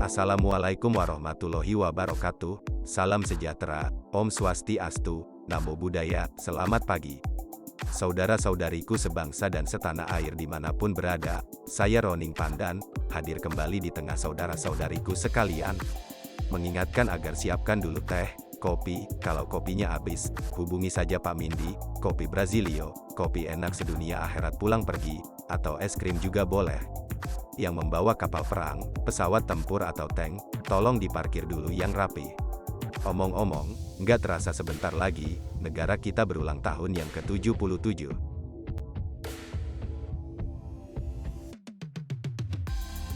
Assalamualaikum warahmatullahi wabarakatuh, salam sejahtera, Om Swastiastu, Namo Buddhaya, selamat pagi. Saudara-saudariku sebangsa dan setanah air dimanapun berada, saya Roning Pandan, hadir kembali di tengah saudara-saudariku sekalian. Mengingatkan agar siapkan dulu teh, kopi, kalau kopinya habis, hubungi saja Pak Mindi, kopi Brazilio, kopi enak sedunia akhirat pulang pergi, atau es krim juga boleh. Yang membawa kapal perang, pesawat tempur atau tank, tolong diparkir dulu yang rapi. Omong-omong, nggak terasa sebentar lagi, negara kita berulang tahun yang ke-77.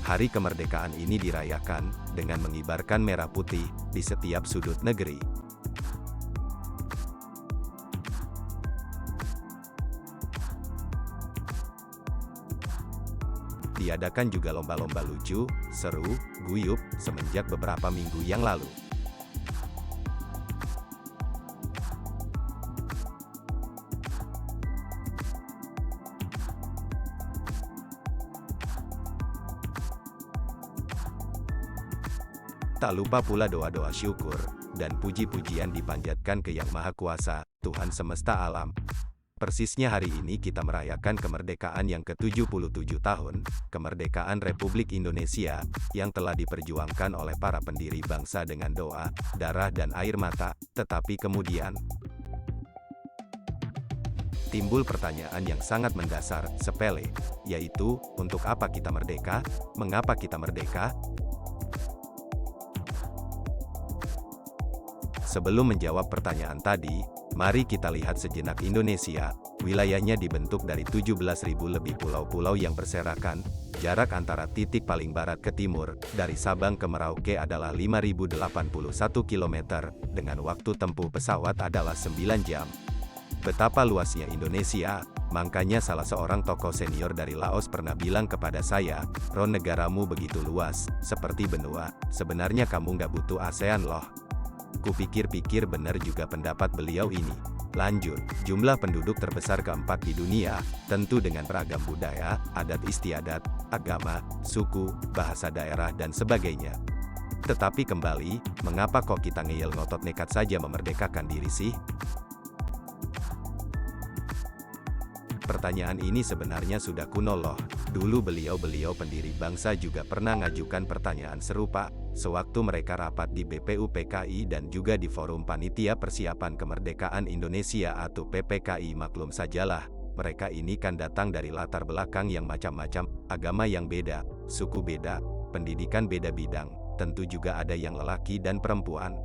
Hari kemerdekaan ini dirayakan dengan mengibarkan merah putih di setiap sudut negeri. Diadakan juga lomba-lomba lucu, seru, guyup, semenjak beberapa minggu yang lalu. Tak lupa pula doa-doa syukur, dan puji-pujian dipanjatkan ke Yang Maha Kuasa, Tuhan semesta alam. Persisnya hari ini kita merayakan kemerdekaan yang ke-77 tahun, kemerdekaan Republik Indonesia, yang telah diperjuangkan oleh para pendiri bangsa dengan doa, darah dan air mata, tetapi kemudian timbul pertanyaan yang sangat mendasar, sepele, yaitu, untuk apa kita merdeka? Mengapa kita merdeka? Sebelum menjawab pertanyaan tadi, mari kita lihat sejenak Indonesia. Wilayahnya dibentuk dari 17.000 lebih pulau-pulau yang berserakan. Jarak antara titik paling barat ke timur, dari Sabang ke Merauke adalah 5.081 km, dengan waktu tempuh pesawat adalah 9 jam. Betapa luasnya Indonesia, makanya salah seorang tokoh senior dari Laos pernah bilang kepada saya, "Ron, negaramu begitu luas, seperti benua, sebenarnya kamu nggak butuh ASEAN loh." Kupikir-pikir benar juga pendapat beliau ini. Lanjut, jumlah penduduk terbesar keempat di dunia, tentu dengan beragam budaya, adat istiadat, agama, suku, bahasa daerah dan sebagainya. Tetapi kembali, mengapa kok kita ngeyel ngotot nekat saja memerdekakan diri sih? Pertanyaan ini sebenarnya sudah kuno loh. Dulu beliau-beliau pendiri bangsa juga pernah ngajukan pertanyaan serupa, sewaktu mereka rapat di BPUPKI dan juga di Forum Panitia Persiapan Kemerdekaan Indonesia atau PPKI. Maklum sajalah, mereka ini kan datang dari latar belakang yang macam-macam, agama yang beda, suku beda, pendidikan beda bidang, tentu juga ada yang lelaki dan perempuan.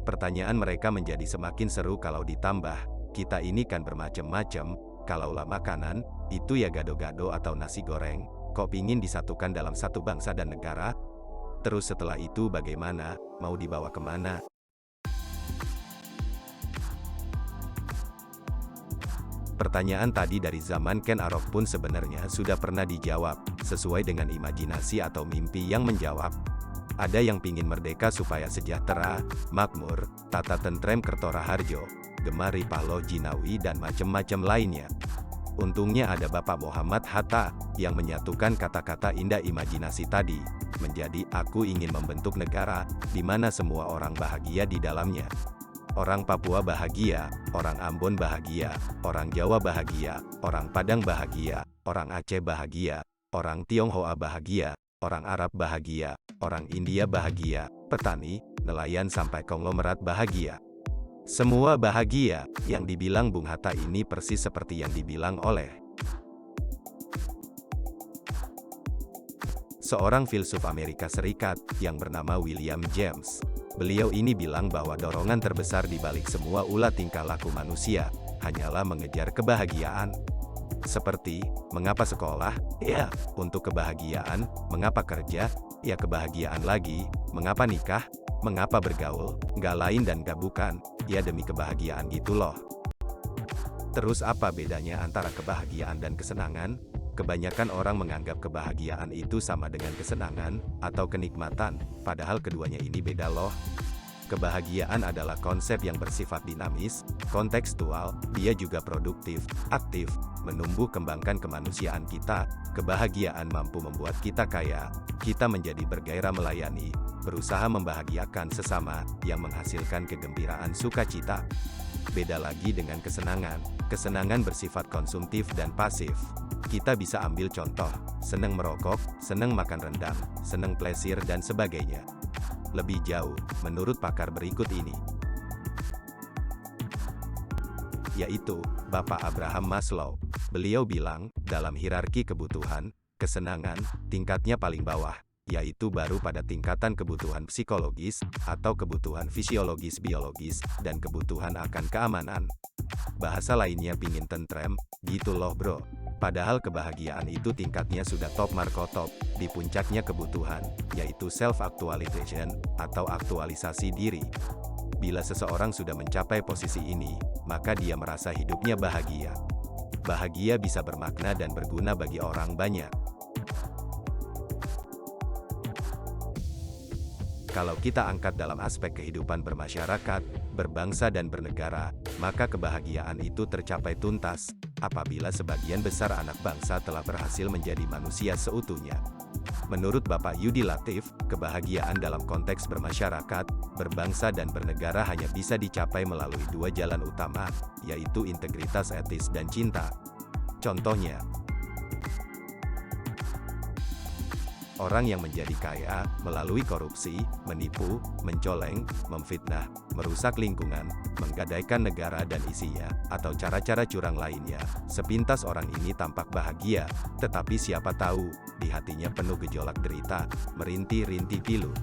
Pertanyaan mereka menjadi semakin seru kalau ditambah, kita ini kan bermacam-macam. Kalaulah makanan, itu ya gado-gado atau nasi goreng, kok pingin disatukan dalam satu bangsa dan negara? Terus setelah itu bagaimana, mau dibawa kemana? Pertanyaan tadi dari zaman Ken Arok pun sebenarnya sudah pernah dijawab, sesuai dengan imajinasi atau mimpi yang menjawab. Ada yang pingin merdeka supaya sejahtera, makmur, tata tentrem Kertora Harjo, Gemah Ripah Jinawi dan macam-macam lainnya. Untungnya ada Bapak Muhammad Hatta, yang menyatukan kata-kata indah imajinasi tadi, menjadi "Aku ingin membentuk negara, di mana semua orang bahagia di dalamnya. Orang Papua bahagia, orang Ambon bahagia, orang Jawa bahagia, orang Padang bahagia, orang Aceh bahagia, orang Tionghoa bahagia, orang Arab bahagia, orang India bahagia, petani, nelayan sampai konglomerat bahagia. Semua bahagia." Yang dibilang Bung Hatta ini persis seperti yang dibilang oleh seorang filsuf Amerika Serikat, yang bernama William James. Beliau ini bilang bahwa dorongan terbesar di balik semua ulah tingkah laku manusia, hanyalah mengejar kebahagiaan. Seperti, mengapa sekolah? Ya, untuk kebahagiaan. Mengapa kerja? Ya, kebahagiaan lagi. Mengapa nikah? Mengapa bergaul? Nggak lain dan nggak bukan, ya demi kebahagiaan gitu loh. Terus apa bedanya antara kebahagiaan dan kesenangan? Kebanyakan orang menganggap kebahagiaan itu sama dengan kesenangan, atau kenikmatan, padahal keduanya ini beda loh. Kebahagiaan adalah konsep yang bersifat dinamis, kontekstual, dia juga produktif, aktif, menumbuh kembangkan kemanusiaan kita. Kebahagiaan mampu membuat kita kaya, kita menjadi bergairah melayani, berusaha membahagiakan sesama, yang menghasilkan kegembiraan sukacita. Beda lagi dengan kesenangan. Kesenangan bersifat konsumtif dan pasif. Kita bisa ambil contoh, senang merokok, senang makan rendang, senang plesir dan sebagainya. Lebih jauh, menurut pakar berikut ini, yaitu Bapak Abraham Maslow. Beliau bilang, dalam hierarki kebutuhan, kesenangan, tingkatnya paling bawah, yaitu baru pada tingkatan kebutuhan psikologis, atau kebutuhan fisiologis biologis, dan kebutuhan akan keamanan. Bahasa lainnya pingin tentrem, gitu loh bro. Padahal kebahagiaan itu tingkatnya sudah top markotop, di puncaknya kebutuhan, yaitu self-actualization, atau aktualisasi diri. Bila seseorang sudah mencapai posisi ini, maka dia merasa hidupnya bahagia. Bahagia bisa bermakna dan berguna bagi orang banyak. Kalau kita angkat dalam aspek kehidupan bermasyarakat, berbangsa dan bernegara, maka kebahagiaan itu tercapai tuntas, apabila sebagian besar anak bangsa telah berhasil menjadi manusia seutuhnya. Menurut Bapak Yudi Latif, kebahagiaan dalam konteks bermasyarakat, berbangsa dan bernegara hanya bisa dicapai melalui dua jalan utama, yaitu integritas etis dan cinta. Contohnya, orang yang menjadi kaya melalui korupsi, menipu, mencoleng, memfitnah, merusak lingkungan, menggadaikan negara dan isinya, atau cara-cara curang lainnya. Sepintas orang ini tampak bahagia, tetapi siapa tahu, di hatinya penuh gejolak derita, merintih-rintih pilu.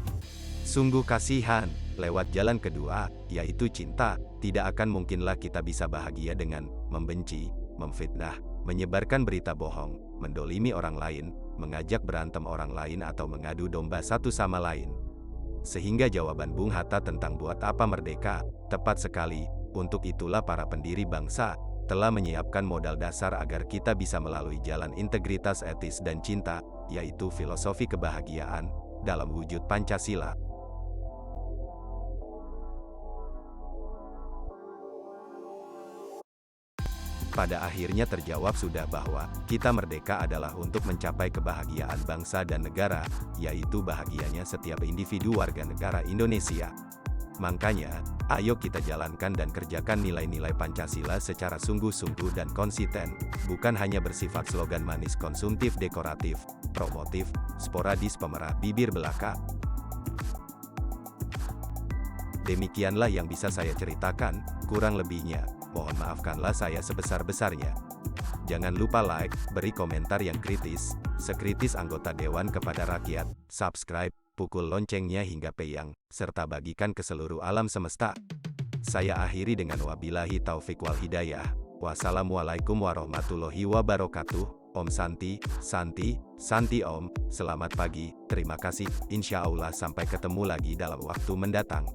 Sungguh kasihan. Lewat jalan kedua, yaitu cinta, tidak akan mungkinlah kita bisa bahagia dengan membenci, memfitnah, menyebarkan berita bohong, mendolimi orang lain, mengajak berantem orang lain atau mengadu domba satu sama lain. Sehingga jawaban Bung Hatta tentang buat apa merdeka, tepat sekali. Untuk itulah para pendiri bangsa telah menyiapkan modal dasar agar kita bisa melalui jalan integritas etis dan cinta, yaitu filosofi kebahagiaan, dalam wujud Pancasila. Pada akhirnya terjawab sudah bahwa, kita merdeka adalah untuk mencapai kebahagiaan bangsa dan negara, yaitu bahagianya setiap individu warga negara Indonesia. Makanya, ayo kita jalankan dan kerjakan nilai-nilai Pancasila secara sungguh-sungguh dan konsisten, bukan hanya bersifat slogan manis konsumtif dekoratif, promotif, sporadis pemerah bibir belaka. Demikianlah yang bisa saya ceritakan, kurang lebihnya, mohon maafkanlah saya sebesar-besarnya. Jangan lupa like, beri komentar yang kritis, sekritis anggota dewan kepada rakyat, subscribe, pukul loncengnya hingga peyang, serta bagikan ke seluruh alam semesta. Saya akhiri dengan wabillahi taufik wal hidayah. Wassalamualaikum warahmatullahi wabarakatuh. Om Santi, Santi, Santi Om. Selamat pagi, terima kasih. Insya Allah sampai ketemu lagi dalam waktu mendatang.